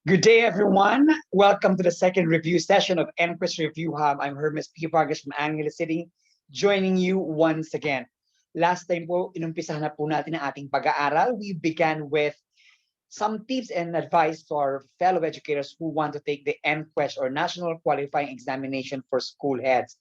Good day, everyone. Welcome to the second review session of Nqesh Review Hub. I'm Hermes from Angeles City, joining you once again. Last time po, inumpisahan na po natin ang ating pag-aaral. We began with some tips and advice to our fellow educators who want to take the Nqesh or National Qualifying Examination for School Heads.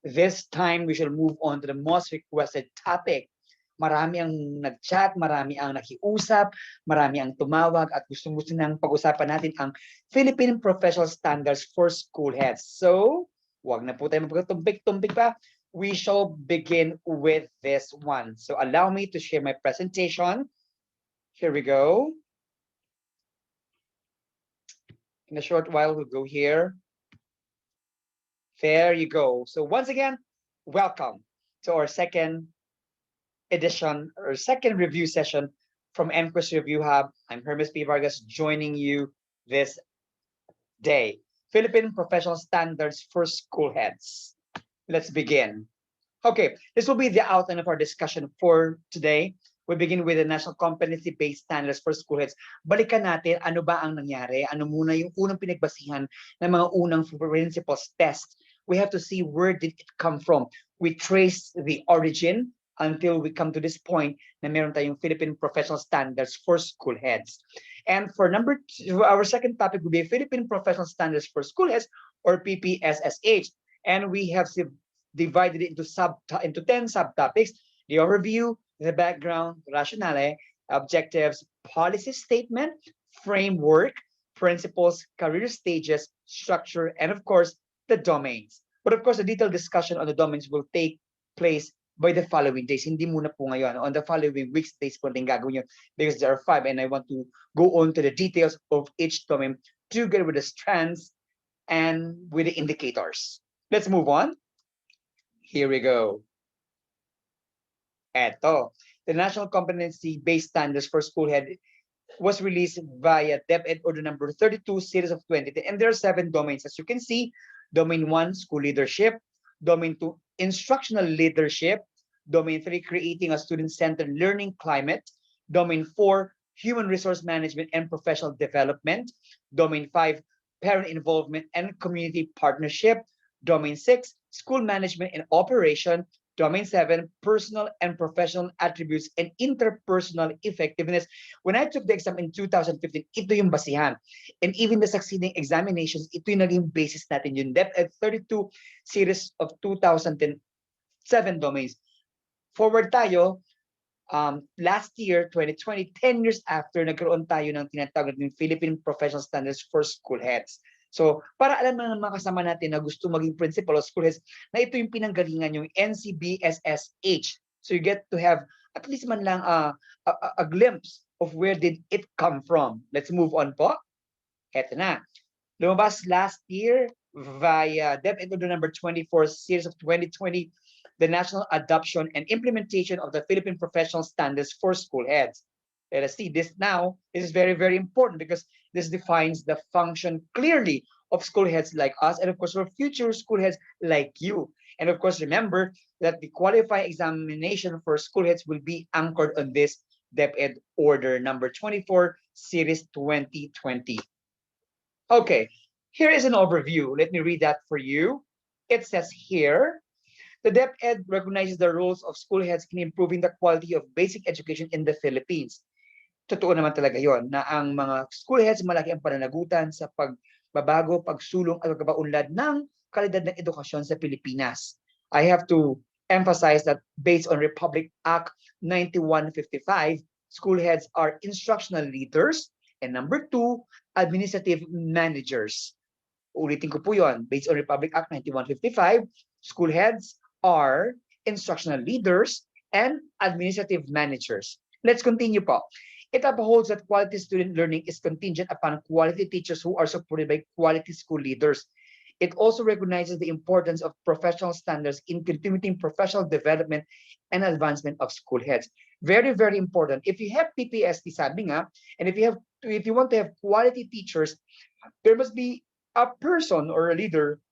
This time, we shall move on to the most requested topic. Marami ang nag-chat, marami ang nakiusap, marami ang tumawag at gusto-gusto nang pag-usapan natin ang Philippine Professional Standards for School Heads. So, wag na po tayo magpagtumpik-tumpik pa. We shall begin with this one. So, allow me to share my presentation. Here we go. In a short while, we'll go here. There you go. So, once again, welcome to our second edition or second review session from Nqesh Review Hub. I'm Hermes P. Vargas joining you this day. Philippine Professional Standards for School Heads. Let's begin. Okay, this will be the outline of our discussion for today. We begin with the National Competency-Based Standards for School Heads. Balikan natin ano ba ang nangyari, ano muna yung unang pinagbasihan ng mga unang principles tests. We have to see where did it come from. We trace the origin until we come to this point na meron tayong Philippine Professional Standards for School Heads. And for number two, our second topic will be Philippine Professional Standards for School Heads or PPSSH. And we have divided it into 10 subtopics: the overview, the background, rationale, objectives, policy statement, framework, principles, career stages, structure, and of course, the domains. But of course, the detailed discussion on the domains will take place by the following days. Hindi muna po ngayon. On the following weeks, days po natin gagawin yun because there are 5 and I want to go on to the details of each domain together with the strands and with the indicators. Let's move on. Here we go. Eto. The National Competency-Based Standards for School Head was released via DepEd Order number 32, series of 2010. And there are 7 domains. As you can see, Domain 1, School Leadership. Domain 2, Instructional Leadership. Domain 3, Creating a Student-Centered Learning Climate. Domain 4, Human Resource Management and Professional Development. Domain 5, Parent Involvement and Community Partnership. Domain 6, School Management and Operation. Domain 7, Personal and Professional Attributes and Interpersonal Effectiveness. When I took the exam in 2015, ito yung basihan. And even the succeeding examinations, ito yung naging basis natin yung DepEd 32 series of 2007 domains. Forward tayo, last year, 2020, 10 years after, nagkaroon tayo ng tinatawag ng Philippine Professional Standards for School Heads. So, para alam ng mga kasama natin na gusto maging principal of school heads, na ito yung pinanggalingan yung NCBSSH. So, you get to have at least man lang a glimpse of where did it come from. Let's move on po. Eto na. Lumabas last year via DepEd Order number 24, series of 2020, the National Adoption and Implementation of the Philippine Professional Standards for School Heads. Let us see this now. This is very, very important because this defines the function clearly of school heads like us and of course for future school heads like you. And of course, remember that the qualifying examination for school heads will be anchored on this DepEd Order number 24, series 2020. Okay, here is an overview. Let me read that for you. It says here, the DepEd recognizes the roles of school heads in improving the quality of basic education in the Philippines. Totoo naman talaga yon na ang mga school heads malaki ang pananagutan sa pagbabago, pagsulong at pagpapaunlad ng kalidad ng edukasyon sa Pilipinas. I have to emphasize that based on Republic Act 9155, school heads are instructional leaders and number 2, administrative managers. Ulitin ko po yon. Based on Republic Act 9155, school heads are instructional leaders and administrative managers. Let's continue po. It upholds that quality student learning is contingent upon quality teachers who are supported by quality school leaders. It also recognizes the importance of professional standards in contributing professional development and advancement of school heads. Very, very important. If you have PPST, sabi nga, and if you want to have quality teachers, there must be a person or a leader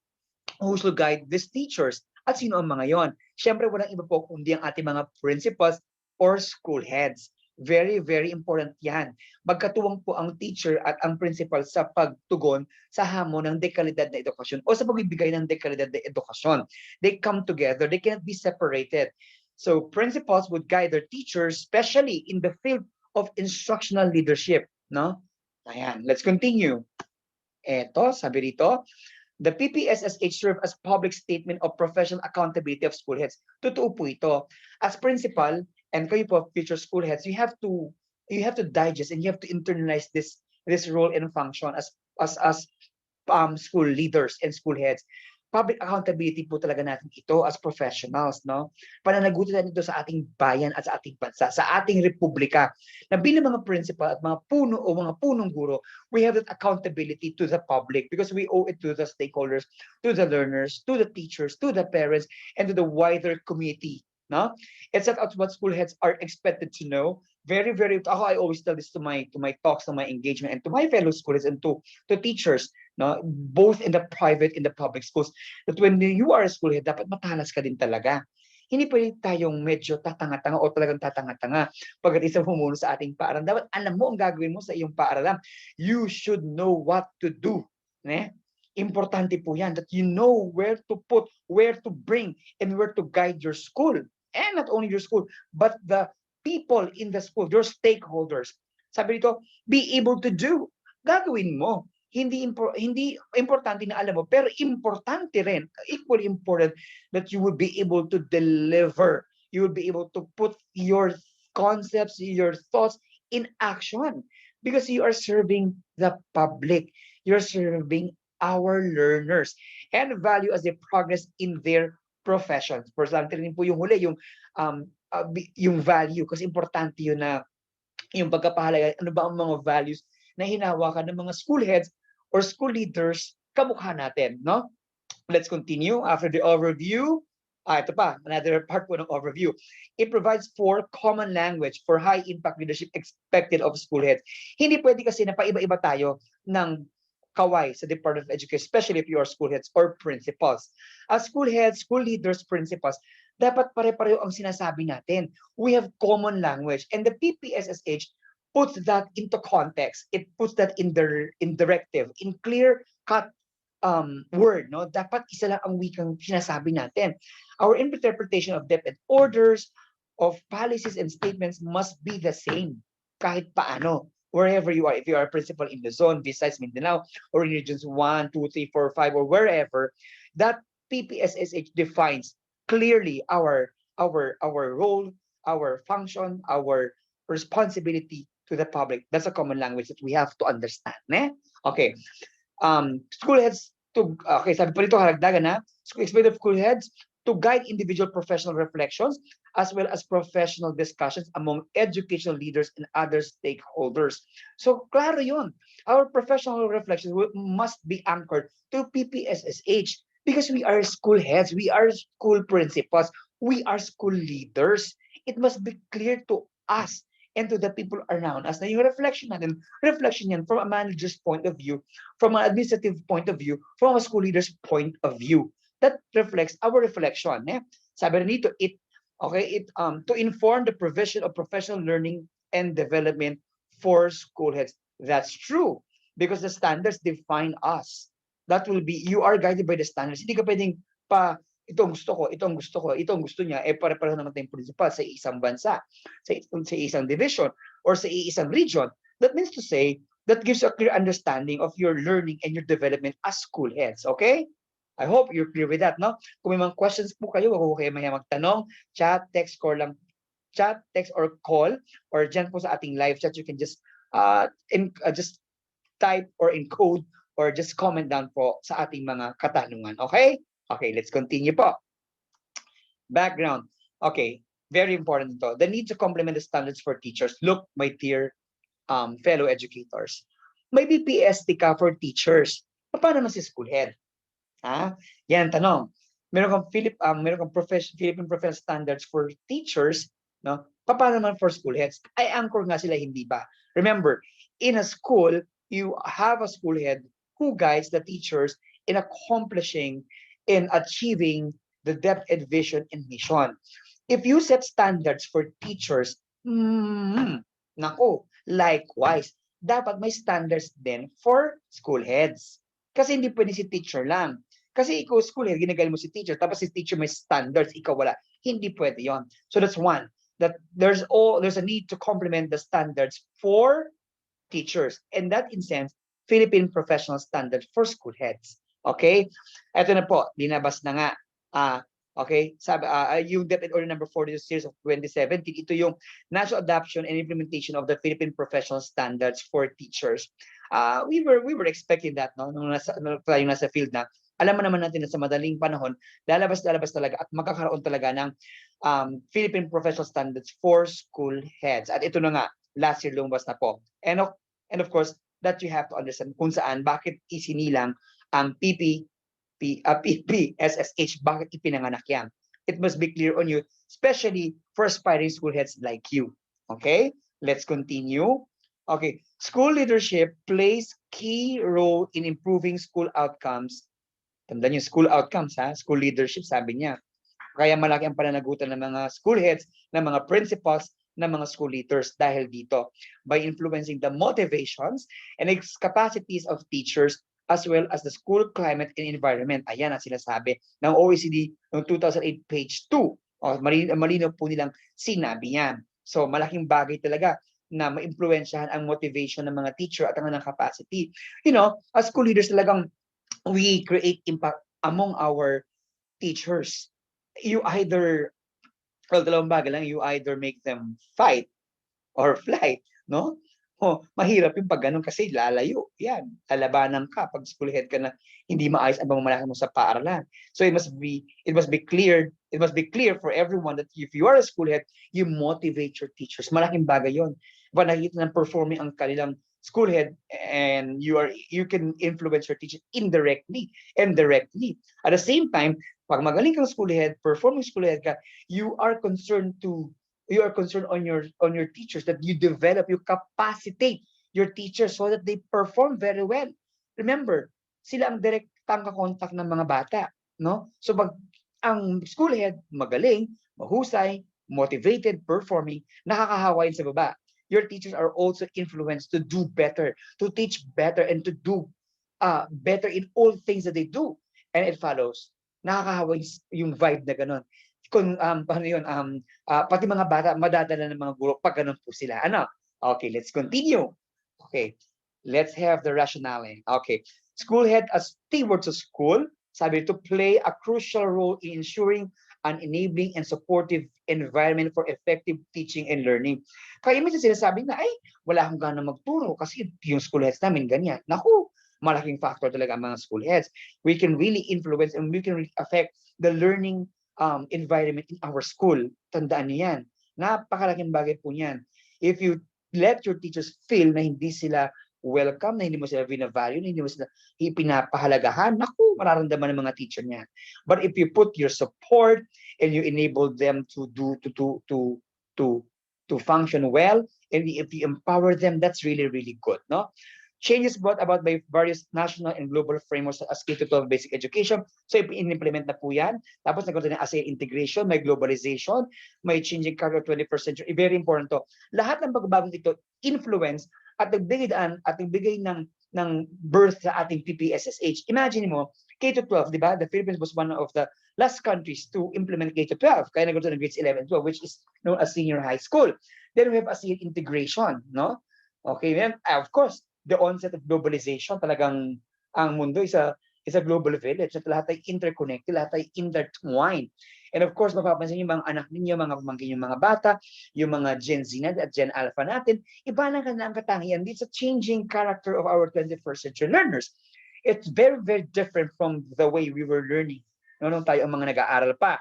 who should guide these teachers. At sino ang mga yon? Siyempre, walang iba po kundi ang ating mga principals or school heads. Very, very important yan. Magkatuwang po ang teacher at ang principal sa pagtugon sa hamon ng dekalidad na edukasyon o sa pagbibigay ng dekalidad na edukasyon. They come together. They cannot be separated. So principals would guide their teachers, especially in the field of instructional leadership. No? Ayan, let's continue. Eto, sabi rito, the PPSSH serve as public statement of professional accountability of school heads. Totoo po ito. As principal, and kayo po future school heads, you have to digest and you have to internalize this role and function as school leaders and school heads. Public accountability po talaga natin ito as professionals, no? Pananagutan natin ito sa ating bayan at sa ating bansa, sa ating republika. Na bilang mga principal at mga puno o mga punong guro, we have that accountability to the public because we owe it to the stakeholders, to the learners, to the teachers, to the parents, and to the wider community. No? It's not what school heads are expected to know. Very, very. I always tell this to my talks, to my engagement, and to my fellow schoolers and to teachers. No, both in the private and the public schools, that when you are a school head, dapat matalas ka din talaga. Hindi pwede tayong medyo tatanga-tanga o talagang tatanga-tanga pagdating sa pumuno sa ating paaralan. Dapat alam mo ang gagawin mo sa iyong paaralan. You should know what to do. Ne? Importante po yan, that you know where to put, where to bring, and where to guide your school. And not only your school, but the people in the school, your stakeholders. Sabi dito, be able to do. Gagawin mo. Hindi importante na alam mo, pero importante rin, equally important, that you will be able to deliver. You will be able to put your concepts, your thoughts in action because you are serving the public. You're serving our learners and value as they progress in their professions. For example, rin po yung huli, yung value, kasi importante yun na yung pagkapahalaga, ano ba ang mga values na hinahawakan ng mga school heads or school leaders kamukha natin, no? Let's continue. After the overview, ito pa, another part po ng overview. It provides for common language for high-impact leadership expected of school heads. Hindi pwede kasi na paiba-iba tayo ng kaway sa Department of Education, especially if you are school heads or principals. As school heads, school leaders, principals, dapat pare-pareho ang sinasabi natin. We have common language. And the PPSSH puts that into context. It puts that in directive, in clear-cut word. No, dapat isa lang ang wikang sinasabi natin. Our interpretation of depth and orders, of policies and statements must be the same kahit paano. Wherever you are, if you are a principal in Luzon, besides Mindanao, or in regions 1, 2, 3, 4, 5, or wherever, that PPSSH defines clearly our role, our function, our responsibility to the public. That's a common language that we have to understand. Ne? Okay. School heads okay, sabi pa rito, haragdagan na, expect of school heads to guide individual professional reflections as well as professional discussions among educational leaders and other stakeholders. So, klaro yun. Our professional reflections must be anchored to PPSSH because we are school heads, we are school principals, we are school leaders. It must be clear to us and to the people around us na yung reflection natin, reflection yan from a manager's point of view, from an administrative point of view, from a school leader's point of view. That reflects our reflection. Eh? Sabi rin dito, to inform the provision of professional learning and development for school heads. That's true because the standards define us. That will be, you are guided by the standards. Hindi ka pwedeng itong gusto ko, itong gusto ko, itong gusto niya, pare-pareho naman tayong principal sa isang bansa, sa isang division, or sa isang region. That means to say, that gives you a clear understanding of your learning and your development as school heads, okay? I hope you're clear with that, no? Kung may mga questions po kayo, wag po kayo maya magtanong, chat, text, or call, or dyan po sa ating live chat, you can just just type or encode or just comment down po sa ating mga katanungan, okay? Okay, let's continue po. Background. Okay, very important to. The need to complement the standards for teachers. Look, my dear fellow educators, may BPST ka for teachers. Paano naman si school head? Ha? Yan tanong. Meron kang Philippine Professional Standards for teachers, no? Paano naman for school heads? Ay anchor nga sila, hindi ba? Remember, in a school, you have a school head who guides the teachers in accomplishing, in achieving the depth and vision and mission. If you set standards for teachers, Nako, likewise, dapat may standards din for school heads. Kasi hindi pwede si teacher lang. Kasi ikaw school head, ginagaling mo si teacher, tapos si teacher may standards, ikaw wala. Hindi pwede yon. So that's one. That there's a need to complement the standards for teachers. And that instance, Philippine Professional Standard for school heads. Okay? Ito na po, linabas na nga. Okay? Sabi, yung DepEd Order number 40 series of 2017, ito yung national adoption and implementation of the Philippine Professional Standards for teachers. We were expecting that, no? Nung tayong nasa field na, alam mo naman natin na sa madaling panahon, lalabas talaga at magkakaroon talaga ng Philippine Professional Standards for school heads. At ito na nga, last year lumabas na po. And of course, that you have to understand kung saan, bakit isinilang ang PPSSH, bakit ipinanganak yan. It must be clear on you, especially for aspiring school heads like you. Okay, let's continue. Okay, school leadership plays key role in improving school outcomes. Tandaan yung school outcomes, ha? School leadership, sabi niya. Kaya malaki ang pananagutan ng mga school heads, ng mga principals, ng mga school leaders dahil dito, by influencing the motivations and capacities of teachers as well as the school climate and environment. Ayan ang sinasabi ng OECD noong 2008 page 2. Malinaw po nilang sinabi yan. So malaking bagay talaga na ma-impluensyahan ang motivation ng mga teacher at ang kanilang capacity. You know, as school leaders talagang we create impact among our teachers. You either, well, dalawang bagay lang, you either make them fight or fly, no? Mahirap yung pag ganun kasi lalayo. Yan, lalabanan ka pag school head ka na hindi maayos ang pamamalaki mo sa paaralan. So it must be clear for everyone that if you are a school head, you motivate your teachers. Malaking bagay yon. Ba nakikita ng performing ang kanilang school head and you can influence your teacher indirectly and directly. At the same time, pag magaling kang school head, performing school head ka, you are concerned on your teachers, that you develop, you capacitate your teachers so that they perform very well. Remember, sila ang direktang kakontak ng mga bata, no? So pag ang school head magaling, mahusay, motivated, performing, nakakahawa yun sa baba. Your teachers are also influenced to do better, to teach better, and to do better in all things that they do. And it follows, nakakahawa yung vibe na gano'n. Kung paano yun, pati mga bata madadala ng mga guro pag ganun po sila. Ano? Okay, let's continue. Okay, let's have the rationale. Okay, school head as stewards of school, sabi, to play a crucial role in ensuring an enabling and supportive environment for effective teaching and learning. Kaya minsan sinasabi na, ay, wala akong gana magturo kasi yung school heads namin ganyan. Naku, malaking factor talaga ang mga school heads. We can really influence and we can really affect the learning environment in our school. Tandaan niyo yan. Napakalaking bagay po niyan. If you let your teachers feel na hindi sila welcome, na hindi mo sila binavalue, na hindi mo sila ipinapahalagahan, naku, mararamdaman ng mga teacher niyan. But if you put your support and you enable them to function well, and if you empower them, that's really, really good, no? Changes brought about by various national and global frameworks as K-12 basic education. So, in-implement na po yan. Tapos, nagkaroon na ASEAN integration, may globalization, may changing character of 21st century. Very important to. Lahat ng pagbabagong ito, influence at nagbigay ng birth sa ating PPSSH. Imagine mo, K-12, di ba? The Philippines was one of the last countries to implement K-12. Kaya nagkaroon ng grades 11 12, which is known as senior high school. Then we have ASEAN integration, no? Okay, then, of course, the onset of globalization, talagang ang mundo is a global village at lahat ay interconnected, lahat ay intertwined. And of course, mapapansin yung mga anak ninyo, mga pamangkin yung mga bata, yung mga Gen Z na at Gen Alpha natin, iba na ang katangian. It's a changing character of our 21st century learners. It's very, very different from the way we were learning nung tayo ang mga nag-aaral pa.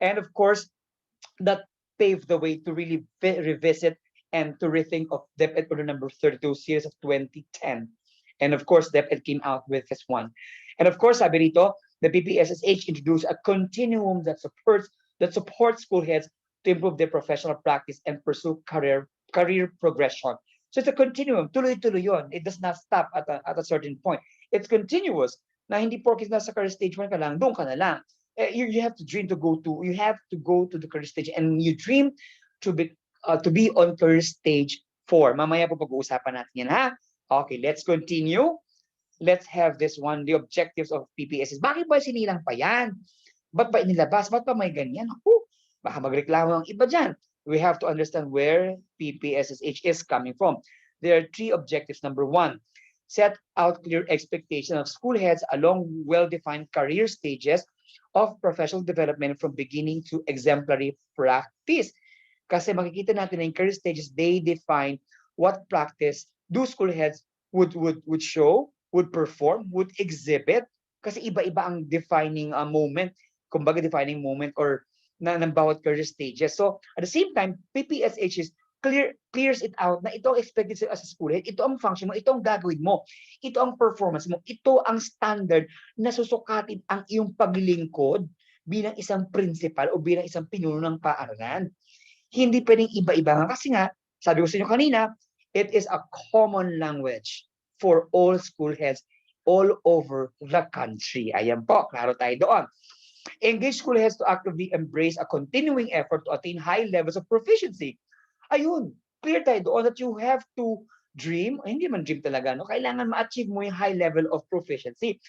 And of course, that paved the way to really revisit and to rethink of DepEd Order number 32 series of 2010. And of course, DepEd came out with this one. And of course, sabi rito, the PPSSH introduced a continuum that supports school heads to improve their professional practice and pursue career progression. So it's a continuum, tuloy-tuloy yun. It does not stop at a certain point. It's continuous. Na hindi porkit nasa career stage 1 ka lang, doon ka na lang. You have to dream to go to, you have to go to the career stage and you dream to be to be on career stage 4. Mamaya po pag-uusapan natin yan, ha? Okay, let's continue. Let's have this one, the objectives of PPSS. Bakit ba sinilang pa yan? Ba't ba inilabas? Ba't pa may ganyan? Baka magreklamo ang iba dyan. We have to understand where PPSSH is coming from. There are 3 objectives. Number 1, set out clear expectation of school heads along well-defined career stages of professional development from beginning to exemplary practice. Kasi makikita natin na in career stages, they define what practice do school heads would show, would perform, would exhibit. Kasi iba-iba ang defining moment, kumbaga defining moment or ng bawat career stages. So at the same time, PPSH is clears it out na ito ang expected as a school head, ito ang function mo, ito ang gagawin mo, ito ang performance mo, ito ang standard na susukatin ang iyong paglilingkod bilang isang principal o bilang isang pinuno ng paaralan. Hindi pwedeng iba-iba nga kasi nga, sabi ko sa inyo kanina, it is a common language for all school heads all over the country. Ayan po, klaro tayo doon. Engage school heads to actively embrace a continuing effort to attain high levels of proficiency. Ayun, clear tayo doon that you have to dream, hindi man dream talaga, no? Kailangan ma-achieve mo yung high level of proficiency.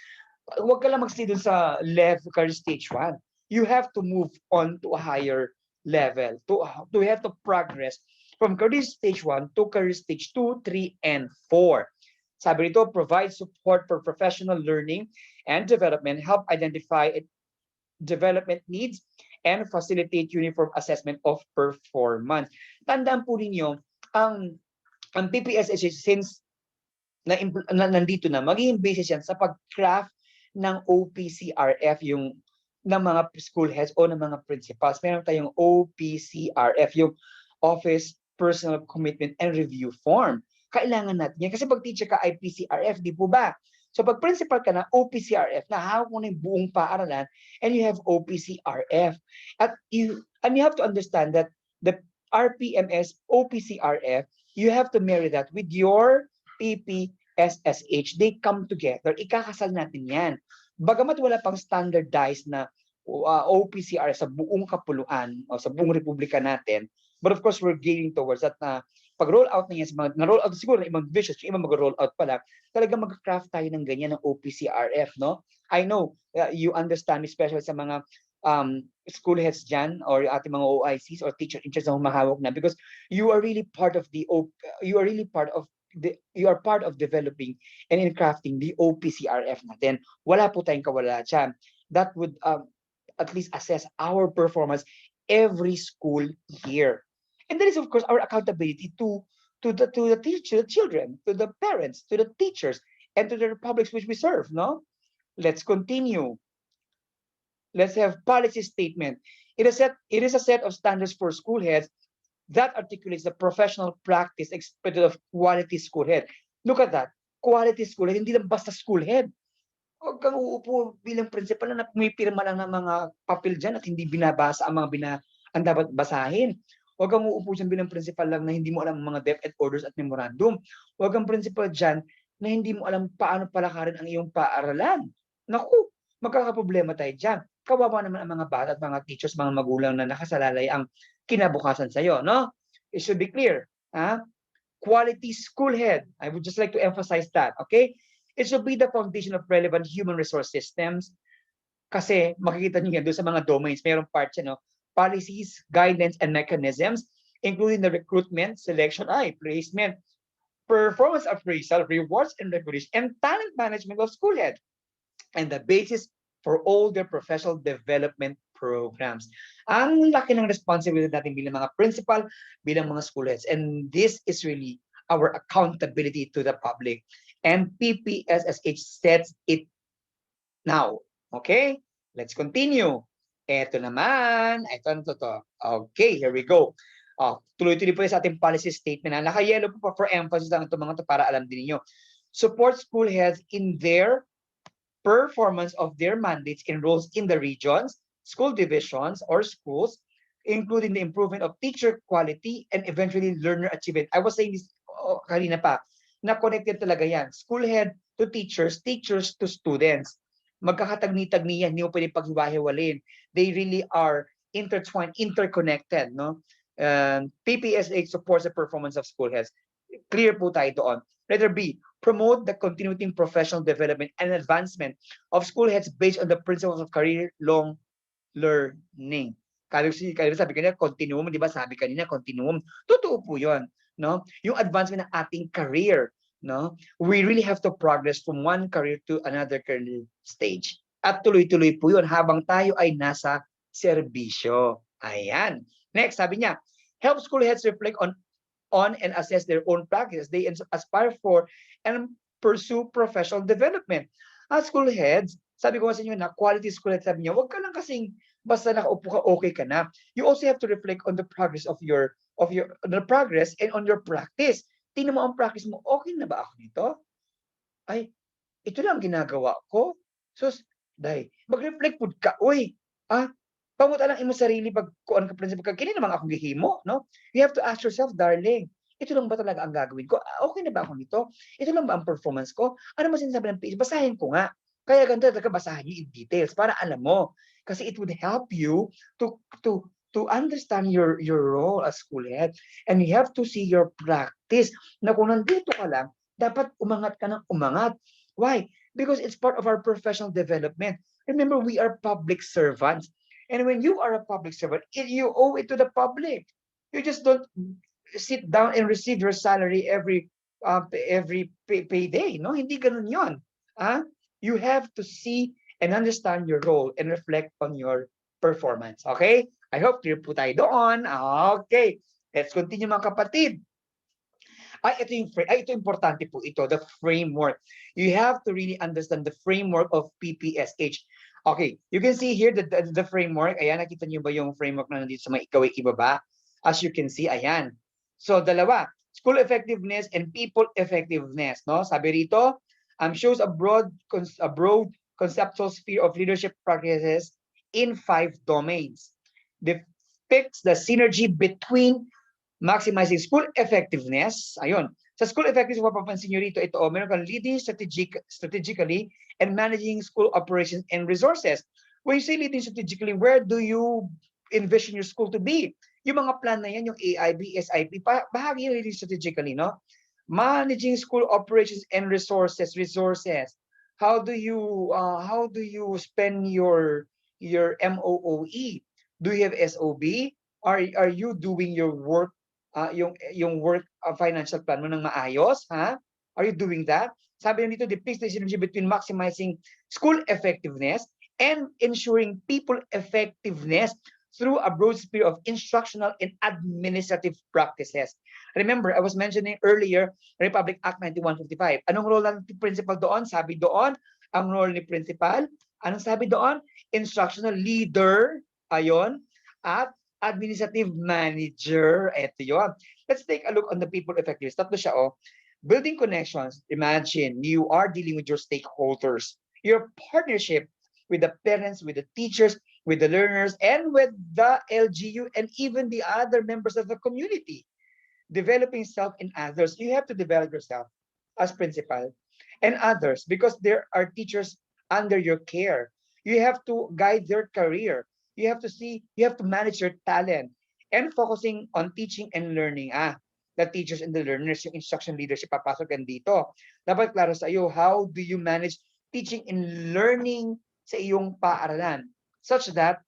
Huwag ka lang mag-stay dun sa left career stage 1. You have to move on to a higher level. To have to progress from career stage 1 to career stage 2, 3, and 4. Sabi nito, provide support for professional learning and development, help identify development needs, and facilitate uniform assessment of performance. Tandaan po ninyo, ang PPSSH, since nandito na, magiging basis yan sa pag-craft ng OPCRF, yung ng mga school heads o ng mga principals. Meron tayong OPCRF, yung Office Personal Commitment and Review Form. Kailangan natin yan. Kasi pag teacher ka ay PCRF, di po ba? So pag principal ka na, OPCRF, nahawak mo na yung buong paaralan, and you have OPCRF. At you have to understand that the RPMS, OPCRF, you have to marry that with your PPSSH. They come together. Ikakasal natin yan. Bagamat wala pang standardized na OPCRF sa buong kapuluan o sa buong republika natin, but of course, we're gearing towards that na pag-roll out na yan, na-roll out siguro ng ibang divisions, yung ibang mag-roll out pala, talagang mag-craft tayo ng ganyan ng OPCRF, no? I know, you understand, especially sa mga school heads dyan, or ating mga OICs or teacher in charge na humahawak na, because you are really part of you are part of developing and in crafting the OPCRF natin. Wala po tayong kawala dyan. That would at least assess our performance every school year. And that is, of course, our accountability to the children, to the parents, to the teachers, and to the republics which we serve, no? Let's continue. Let's have policy statement. It is a set of standards for school heads that articulates the professional practice expected of quality school head. Look at that. Quality school head, hindi lang basta school head. Huwag kang uupo bilang principal na pumipirma lang ng mga papel dyan at hindi binabasa ang ang dapat basahin. Huwag kang uupo dyan bilang principal lang na hindi mo alam ang mga DepEd orders at memorandum. Huwag kang principal dyan na hindi mo alam paano palakarin ang iyong paaralan. Naku, magkakaproblema tayo dyan. Kawawa naman ang mga bata at mga teachers, mga magulang na nakasalalay ang kinabukasan sa'yo, no? It should be clear. Quality school head. I would just like to emphasize that, okay? It should be the foundation of relevant human resource systems. Kasi makikita niyo yan doon sa mga domains. Mayroong part siya, no? Policies, guidelines, and mechanisms, including the recruitment, selection, placement, performance appraisal, rewards and recognition, and talent management of school head, and the basis for all their professional development programs. Ang laki ng responsibility natin bilang mga principal, bilang mga school heads, and this is really our accountability to the public. And PPSSH sets it now. Okay? Let's continue. Ito naman. Ito na to. Okay, here we go. Tuloy-tuloy po sa ating policy statement. Naka-yellow po for emphasis lang ito mga to para alam din niyo. Support school heads in their performance of their mandates and roles in the regions, school divisions, or schools, including the improvement of teacher quality and eventually learner achievement. I was saying this kanina pa, na connected talaga yan. School head to teachers, teachers to students. Magkakatagni-tagni yan, hindi mo pwede paghiwa-hiwalin. They really are intertwined, interconnected, no? PPSH supports the performance of school heads. Clear po tayo doon. Letter B, promote the continuity in professional development and advancement of school heads based on the principles of career-long learning. Sabi kanina, continuum, di ba? Sabi kanina, continuum. Totoo po yun. No? Yung advancement ng ating career. No? We really have to progress from one career to another career stage. At tuloy-tuloy po yun habang tayo ay nasa serbisyo. Ayan. Next, sabi niya, help school heads reflect on and assess their own practice. They aspire for and pursue professional development. As school heads, sabi ko sa inyo na quality school heads, sabi niya, wag ka lang kasing basta nakaupo ka, okay ka na. You also have to reflect on the progress of the progress and on your practice. Tingnan mo ang practice mo, okay na ba ako nito? Ay, ito lang ginagawa ko. So, mag-reflect po ka, uy, pamuta lang imo sarili pag kuan ka principle ka, kini naman akong gihimo, no? You have to ask yourself, darling, ito lang ba talaga ang gagawin ko? Okay na ba ako nito? Ito lang ba ang performance ko? Ano mo sinasabi ng PH? Basahin ko nga. Kaya ganito talaga basahin niyo in details para alam mo. Kasi it would help you to understand your role as school head. And you have to see your practice na kung nandito ka lang, dapat umangat ka ng umangat. Why? Because it's part of our professional development. Remember, we are public servants. And when you are a public servant, you owe it to the public. You just don't sit down and receive your salary every payday. No, hindi ganun yon. You have to see and understand your role and reflect on your performance. Okay? I hope clear po tayo doon. Okay. Let's continue mga kapatid. Ito importante po ito, the framework. You have to really understand the framework of PPSH. Okay, you can see here the framework. Ayan, nakita niyo ba yung framework na nandito sa may ibaba? As you can see, ayan. So, dalawa, school effectiveness and people effectiveness. No? Sabi rito, shows a broad conceptual sphere of leadership practices in 5 domains. Depicts the synergy between maximizing school effectiveness. Ayun. Sa school effectiveness, mapapansin nyo rito, ito, meron kang leading strategically and managing school operations and resources. When you say leading strategically, where do you envision your school to be? Yung mga plan na yan, yung AIB, SIP, bahagi yung leading strategically, no? Managing school operations and resources. How do you spend your MOOE? Do you have SOB? Are you doing your work yung work financial plan mo ng maayos, ha? Are you doing that? Sabi nito, depicts the synergy between maximizing school effectiveness and ensuring people effectiveness through a broad sphere of instructional and administrative practices. Remember, I was mentioning earlier, Republic Act 9155. Anong role ng principal doon? Sabi doon, ang role ni principal, anong sabi doon? Instructional leader, ayon, at administrative manager. Ito yun. Let's take a look on the people effectiveness. Tatlo siya, oh. Building connections. Imagine, you are dealing with your stakeholders. Your partnership with the parents, with the teachers, with the learners, and with the LGU, and even the other members of the community. Developing self and others. You have to develop yourself as principal and others because there are teachers under your care. You have to guide their career. You have to manage your talent and focusing on teaching and learning. The teachers and the learners, yung instruction leadership, papasok yan dito. Dapat klaro sa iyo, how do you manage teaching and learning sa iyong paaralan such that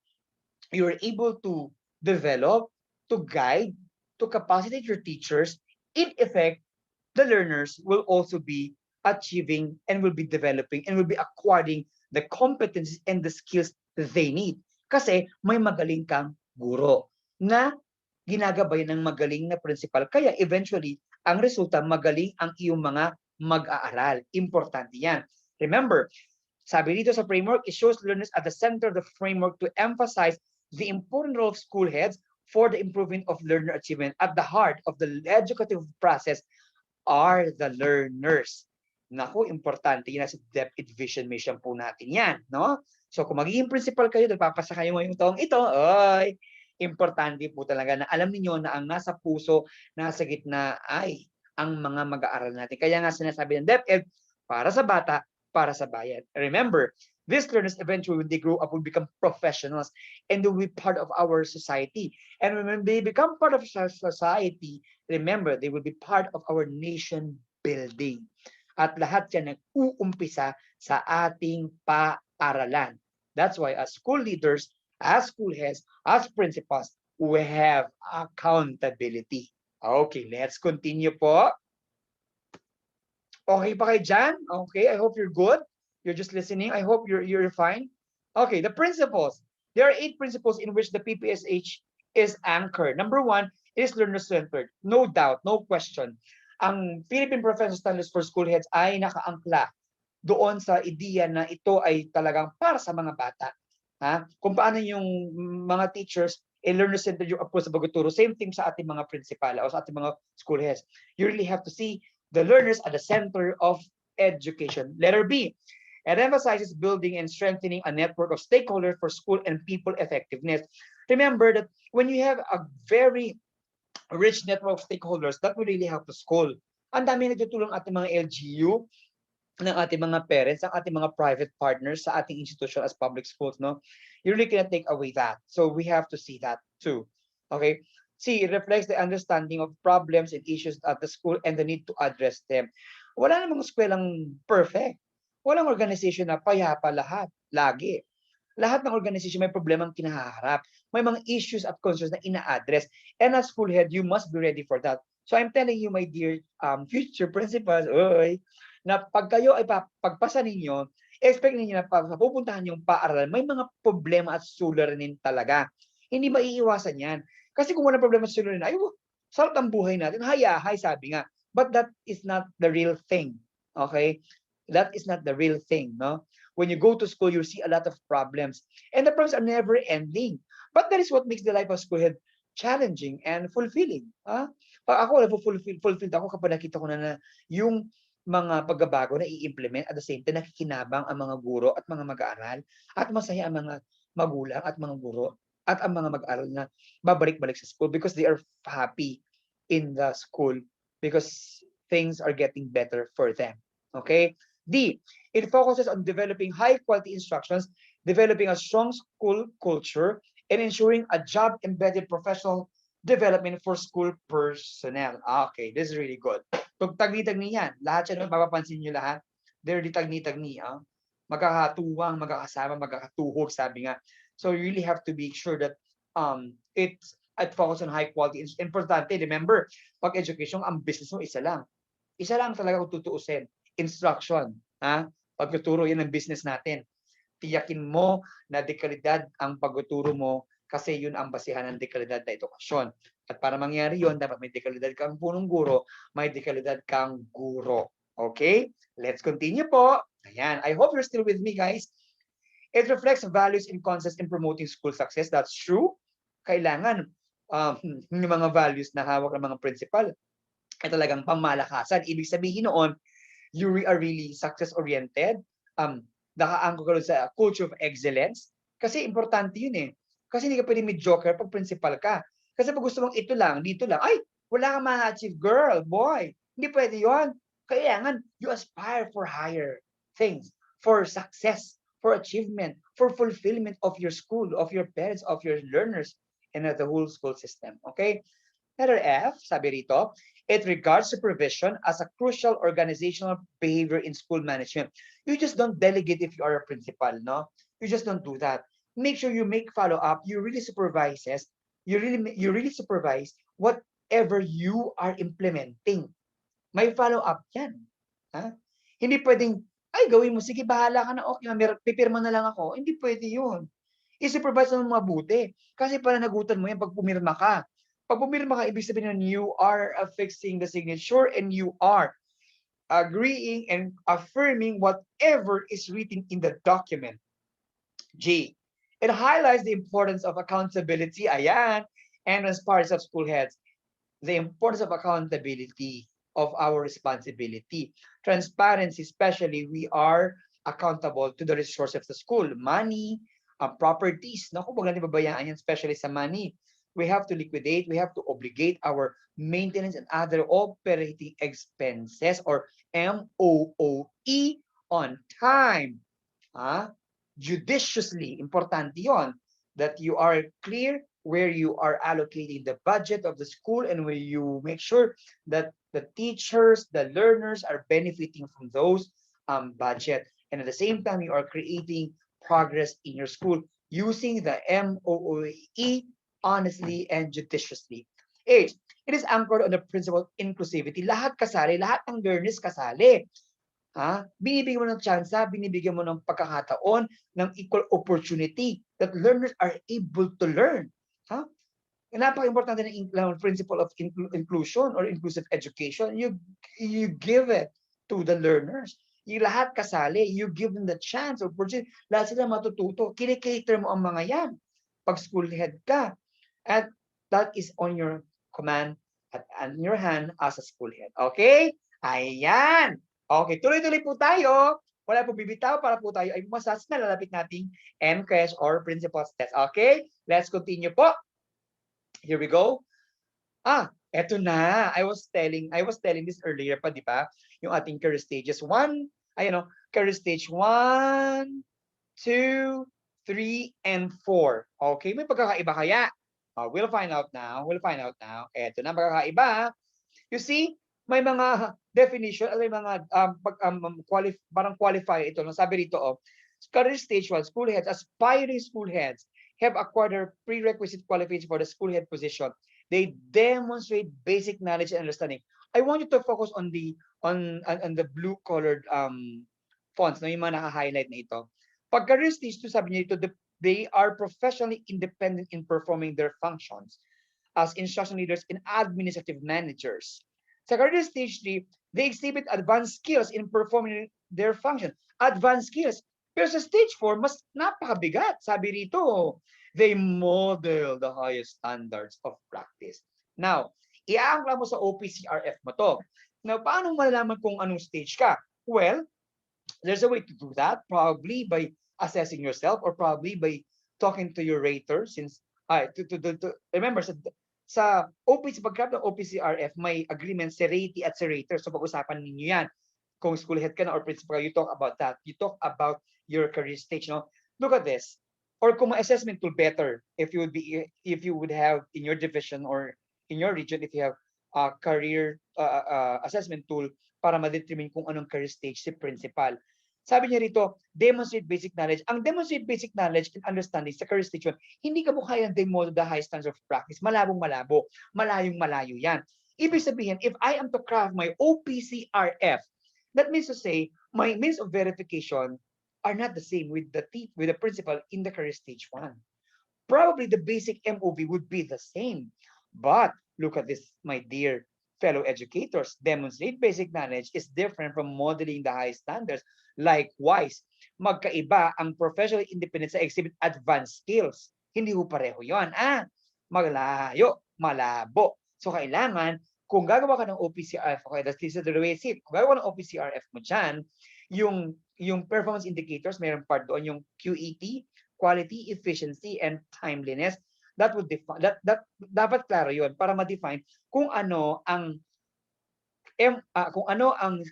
you're able to develop, to guide, to capacitate your teachers. In effect, the learners will also be achieving and will be developing and will be acquiring the competencies and the skills that they need. Kasi may magaling kang guro na ginagabayan ng magaling na principal. Kaya eventually, ang resulta, magaling ang iyong mga mag-aaral. Importante yan. Remember, sabi dito sa framework, it shows learners at the center of the framework to emphasize the important role of school heads for the improvement of learner achievement. At the heart of the educative process are the learners. Naku, importante yan sa depth vision mission po natin yan, no? So kung magiging principal kayo, nagpapasa kayo ngayong taong ito, ay, importante po talaga na alam niyo na ang nasa puso, nasa gitna ay ang mga mag-aaral natin. Kaya nga sinasabi ng DepEd, para sa bata, para sa bayan. Remember, These learners eventually, when they grow up, will become professionals and they will be part of our society. And when they become part of society, remember, they will be part of our nation building. At lahat yan nag-uumpisa sa ating paaralan. That's why as school leaders, as school heads, as principals, we have accountability. Okay, let's continue po. Okay pa kayo dyan? Okay, I hope you're good. You're just listening. I hope you're fine. Okay, the principles. There are 8 principles in which the PPSH is anchored. Number 1 is learner-centered. No doubt, no question. Ang Philippine Professional Standards for School Heads ay nakaangkla doon sa ideya na ito ay talagang para sa mga bata. Ha? Kung paano yung mga teachers, learner-centered yung approach sa pagtuturo. Same thing sa ating mga principal o sa ating mga school heads. You really have to see the learners at the center of education. Letter B, it emphasizes building and strengthening a network of stakeholders for school and people effectiveness. Remember that when you have a very rich network of stakeholders, that will really help the school. Ang dami nagtutulong ating mga LGU, ng ating mga parents, ang ating mga private partners sa ating institution as public schools, no? You really cannot take away that. So we have to see that too. Okay? C, it reflects the understanding of problems and issues at the school and the need to address them. Wala namang eskwelaang perfect. Walang organization na payapa lahat, lagi. Lahat ng organization may problemang kinaharap. May mga issues at concerns na ina-address. And as school head, you must be ready for that. So I'm telling you, my dear future principals, na pag kayo ay pagpasa ninyo, expect ninyo na pag pupuntahan yung paaralan, may mga problema at suliranin talaga. Hindi maiiwasan yan. Kasi kung wala problema sa suliranin, ay, sarap ang buhay natin. Hayahay, sabi nga. But that is not the real thing. Okay? That is not the real thing, no? When you go to school, you see a lot of problems. And the problems are never ending. But that is what makes the life of school head challenging and fulfilling. Ako, fulfilled ako kapag nakita ko na yung mga pagbabago na i-implement at the same time nakikinabang ang mga guro at mga mag-aaral at masaya ang mga magulang at mga guro at ang mga mag-aaral na babalik-balik sa school because they are happy in the school because things are getting better for them. Okay? D, it focuses on developing high-quality instructions, developing a strong school culture, and ensuring a job-embedded professional development for school personnel. Okay, this is really good. Tagni-tagni yan. Lahat yan, mapapansin nyo lahat. They're di tagni-tagni. Magkakatuwang, magkakasama, magkakatuhog, sabi nga. So you really have to be sure that it focuses on high quality. Importante, remember, pag education, ang business mo isa lang. Isa lang talaga kung tutuusin. Instruction. Pagtuturo, yan ang business natin. Tiyakin mo na dekalidad ang pagtuturo mo kasi yun ang basihan ng dekalidad na edukasyon. At para mangyari yun, dapat may dekalidad kang punong guro, may dekalidad kang guro. Okay? Let's continue po. Ayan. I hope you're still with me, guys. It reflects values and concepts in promoting school success. That's true. Kailangan yung mga values na hawak ng mga principal ay talagang pamalakasan. Ibig sabihin noon, you are really success-oriented. Nakaangko ka sa culture of excellence. Kasi importante yun eh. Kasi hindi ka pwede mediocre pag principal ka. Kasi pag gusto mong ito lang, dito lang, ay, wala kang ma-achieve, girl, boy. Hindi pwede yun. Kailangan you aspire for higher things, for success, for achievement, for fulfillment of your school, of your parents, of your learners, and of the whole school system. Okay? Letter F, sabi rito, it regards supervision as a crucial organizational behavior in school management. You just don't delegate if you are a principal, no? You just don't do that. Make sure you make follow-up. You really supervise whatever you are implementing. May follow-up yan. Hindi pwedeng, ay, gawin mo, sige, bahala ka na, okay, pipirma na lang ako. Hindi pwede yun. I-supervise mo mabuti. Kasi pananagutan mo yan pag pumirma ka. Pag pumirma ka, ibig sabihin you are affixing the signature and you are agreeing and affirming whatever is written in the document. G, it highlights the importance of accountability, ayan, and as parts of school heads, the importance of accountability of our responsibility. Transparency, especially, we are accountable to the resource of the school. Money, properties, naku, huwag natin babayaan yan, especially sa money. We have to liquidate, we have to obligate our maintenance and other operating expenses or MOOE on time. judiciously. Importante yon, that you are clear where you are allocating the budget of the school and where you make sure that the teachers, the learners are benefiting from those budget. And at the same time, you are creating progress in your school using the MOOE honestly and judiciously. Eight, it is anchored on the principle of inclusivity. Lahat kasali, lahat ng learners kasali. Ha? Binibigyan mo ng tsansa, binibigyan mo ng pagkakataon, ng equal opportunity that learners are able to learn. Ha? Napaka-importante ng principle of inclusion or inclusive education. You give it to the learners. Yung lahat kasali, you give them the chance or opportunity. Lahat sila matututo. Kinikater mo ang mga yan pag school head ka. At that is on your command at on your hand as a school head. Okay? Ayan. Okay, tuloy-tuloy po tayo. Wala po bibitaw para po tayo ay masas na lalapit nating Nqesh or Principles test. Okay? Let's continue po. Here we go. Eto na. I was telling this earlier pa, di ba? Yung ating career stages. Career stage 1, 2, 3, and 4. Okay, may pagkakaiba kaya? We'll find out now. Eto na pagkakaiba. You see, may mga definition, may mga parang qualifier ito. Sabi rito, career stage 1, school heads, aspiring school heads have acquired a prerequisite qualification for the school head position. They demonstrate basic knowledge and understanding. I want you to focus on the blue colored fonts, no, yung mga naka-highlight na ito. Pag career stage 2, sabi niya ito, they are professionally independent in performing their functions as instruction leaders and administrative managers. Sa career stage 3, they exhibit advanced skills in performing their function. Advanced skills. Pero sa stage 4, mas napakabigat. Sabi rito, they model the highest standards of practice. Now, iaangkla mo sa OPCRF mo to. Now, paano malalaman kung anong stage ka? Well, there's a way to do that, probably by assessing yourself or probably by talking to your rater since remember sa pagkrap ng OPCRF may agreement si ratee at si rater, so pag-usapan ninyo yan. Kung school head ka na or principal, you talk about that. You talk about your career stage. No? Look at this. Or kung ma-assessment tool better, if you would have in your division or in your region, if you have a career assessment tool para ma-determine kung anong career stage si principal. Sabi niya rito, demonstrate basic knowledge. Ang demonstrate basic knowledge and understanding sa career stage 1, hindi ka mo kayang demo the high standards of practice. Malabong-malabo. Malayong-malayo yan. Ibig sabihin, if I am to craft my OPCRF, that means to say, my means of verification are not the same with the principal in the career stage 1. Probably the basic MOV would be the same. But look at this, my dear fellow educators. Demonstrate basic knowledge is different from modeling the high standards. Likewise, magkaiba ang professional independence sa exhibit advanced skills. Hindi ho pareho yon. Maglayo, malabo. So kailangan, kung gagawa ka ng OPCRF, okay, that's listed the way it. Kung gagawa ng OPCRF mo dyan, yung performance indicators, mayroon part doon yung QET, quality, efficiency, and timeliness. That would define that dapat klaro yon para ma-define kung ano ang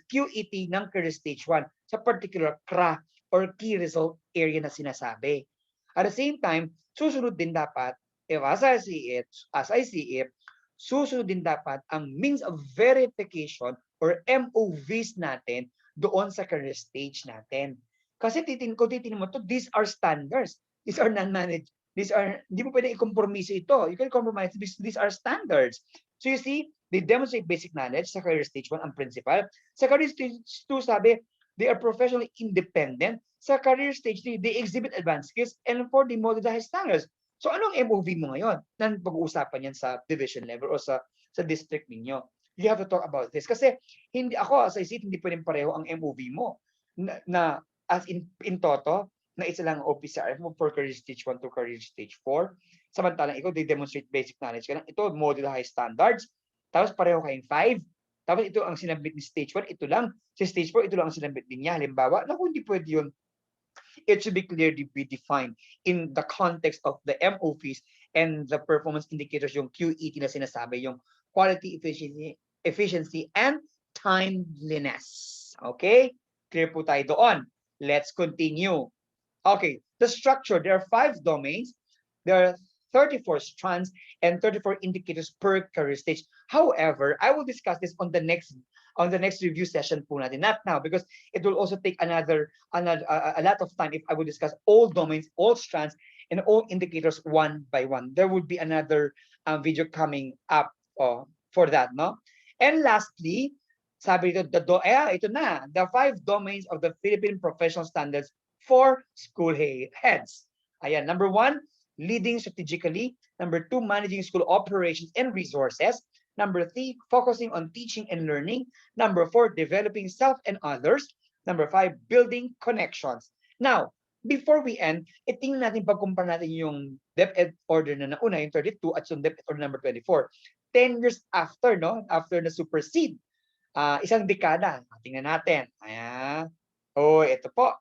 QET ng career stage 1 sa particular CRA or key result area na sinasabi. At the same time, susunod din dapat, as I see it, susunod din dapat ang means of verification or MOVs natin doon sa career stage natin. Kasi kung titingnan mo to, these are standards. These are non-managed. Hindi mo pwedeng i-compromise ito. You can compromise. These are standards. So you see, they demonstrate basic knowledge sa career stage 1 ang principal. Sa career stage 2, sabi, they are professionally independent. Sa career stage 3, they exhibit advanced skills and for the model high standards. So anong MOV mo ngayon? Nan pag-uusapan yan sa division level o sa district ninyo. You have to talk about this. Kasi hindi ako, as I see, hindi pwedeng pareho ang MOV mo na as in toto, na isa lang OPCRF mo for career stage 1 to career stage 4. Samantalang ikaw, they demonstrate basic knowledge ka lang. Ito, model high standards. Tapos pareho kayong 5. Tapos ito ang sinabit ni stage 1, ito lang. Sa stage 4, ito lang ang sinabit din niya. Halimbawa, naku, hindi pwede yun. It should be clearly be defined in the context of the MOVs and the performance indicators, yung QET na sinasabi, yung quality, efficiency, and timeliness. Okay? Clear po tayo doon. Let's continue. Okay, the structure, there are 5 domains. There are 34 strands and 34 indicators per career stage. However, I will discuss this on the next review session po natin. Not now, because it will also take another a lot of time if I will discuss all domains, all strands, and all indicators one by one. There would be another video coming up for that, no? And lastly, sabi dito, ito na, the 5 domains of the Philippine Professional Standards for school heads. Ayan, number 1, leading strategically. Number 2, managing school operations and resources. Number 3, focusing on teaching and learning. Number 4, developing self and others. Number 5, building connections. Now, before we end, tingnan natin, pag-compare natin yung DepEd order na nauna, yung 32, at yung DepEd order number 24. 10 years after, no? After na supersede, isang dekada. Tingnan natin. Ayan. Oh, ito po.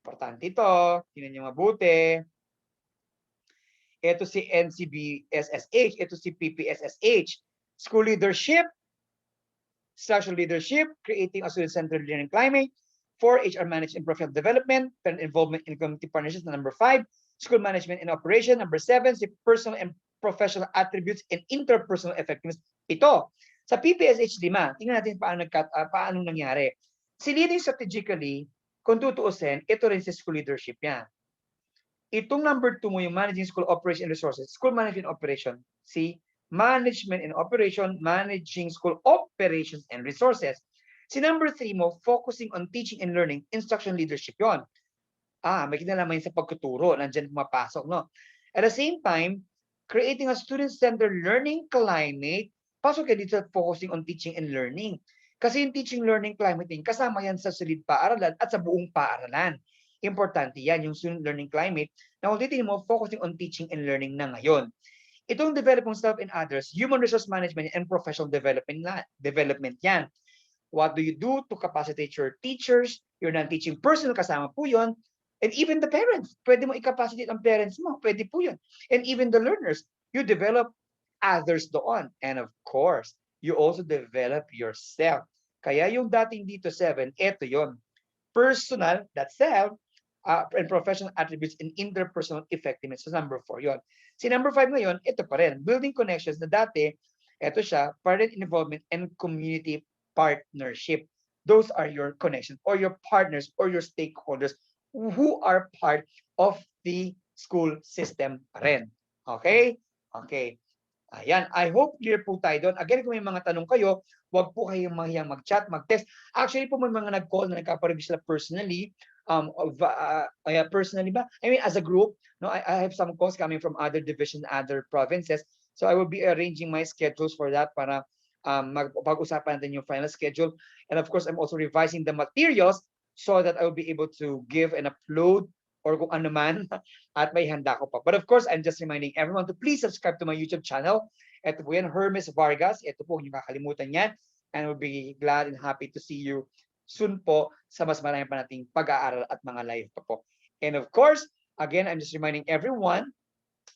Importante ito. Tingnan niyo mabuti. Ito si NCBSSH. Ito si PPSSH. School leadership, social leadership, creating a student-centered learning climate. 4, HR management and professional development, parent involvement in community partnerships. Number 5, school management and operation. Number 7, si personal and professional attributes and interpersonal effectiveness. Ito, sa PPSH 5, tingnan natin paano nangyari. Si leading strategically, kung tutuusin, ito rin si school leadership yan. Itong number 2 mo, yung managing school operation and resources, school management operation, si management and operation, managing school operations and resources. Si number 3 mo, focusing on teaching and learning, instruction leadership yon. May kinalaman sa pagtuturo, nandiyan pumapasok, no? At the same time, creating a student-centered learning climate, pasok ka dito sa focusing on teaching and learning. Kasi yung teaching learning climate din, kasama yan sa solid paaralan at sa buong paaralan. Importante yan, yung student learning climate, na kung titingin mo, focusing on teaching and learning na ngayon. Itong developing self and others, human resource management and professional development yan. What do you do to capacitate your teachers, your non-teaching personnel, kasama po yun, and even the parents. Pwede mo i-capacitate ang parents mo, pwede po yun. And even the learners, you develop others doon. And of course, you also develop yourself. Kaya yung dating dito 7, eto yon. Personal, that's self, and professional attributes and interpersonal effectiveness. So number 4 yon. Si number 5 ngayon, ito pa rin. Building connections na dati, ito siya, parent involvement and community partnership. Those are your connections or your partners or your stakeholders who are part of the school system pa rin. Okay? Okay. Ayan. I hope clear po tayo doon. Again, kung may mga tanong kayo, huwag po kayong mahiyang mag-chat, mag-text. Actually po may mga nag-call na nagkapareview sila personally. Personally ba? I mean, as a group, no, I have some calls coming from other divisions, other provinces. So I will be arranging my schedules for that para pag-usapan natin yung final schedule. And of course, I'm also revising the materials so that I will be able to give and upload or kung ano man at may handa ko pa. But of course, I'm just reminding everyone to please subscribe to my YouTube channel. Ito po yan, Hermes Vargas. Ito po, hindi makakalimutan yan. And we'll be glad and happy to see you soon po sa mas marami pa nating pag-aaral at mga live pa po. And of course, again, I'm just reminding everyone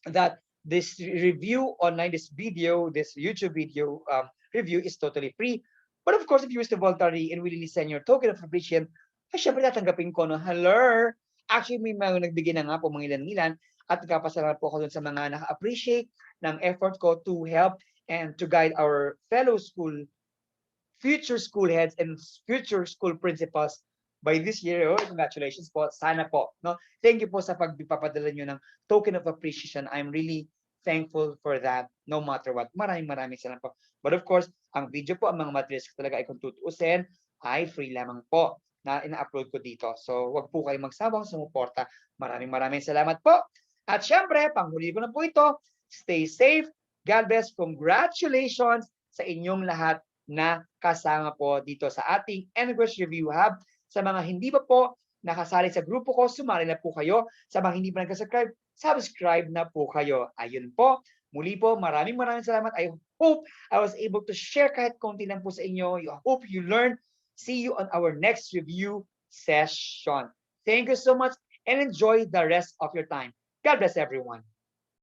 that this review online, this YouTube video review is totally free. But of course, if you wish to voluntarily and willingly send your token of appreciation, ay syempre tatanggapin ko, no? Hello! Actually, may mga nagbigay na nga po mga ilan-ilan at nagpapasalamat po ako dun sa mga naka-appreciate ng effort ko to help and to guide our fellow future school heads and future school principals by this year. Oh, congratulations po. Sana po. No? Thank you po sa pagpapadala nyo ng token of appreciation. I'm really thankful for that no matter what. Maraming salamat po. But of course, ang video po, ang mga materials ko talaga ay kung tutuusin, ay free lamang po na ina-upload ko dito. So, wag po kayong magsawang sumuporta. Maraming salamat po. At syempre, panghuli ko na po ito, stay safe. God bless. Congratulations sa inyong lahat na kasama po dito sa ating Nqesh Review Hub. Sa mga hindi pa po nakasali sa grupo ko, sumali na po kayo. Sa mga hindi pa nag-subscribe, subscribe na po kayo. Ayun po. Muli po, maraming salamat. I hope I was able to share kahit konti lang po sa inyo. I hope you learned. See you on our next review session. Thank you so much and enjoy the rest of your time. God bless everyone.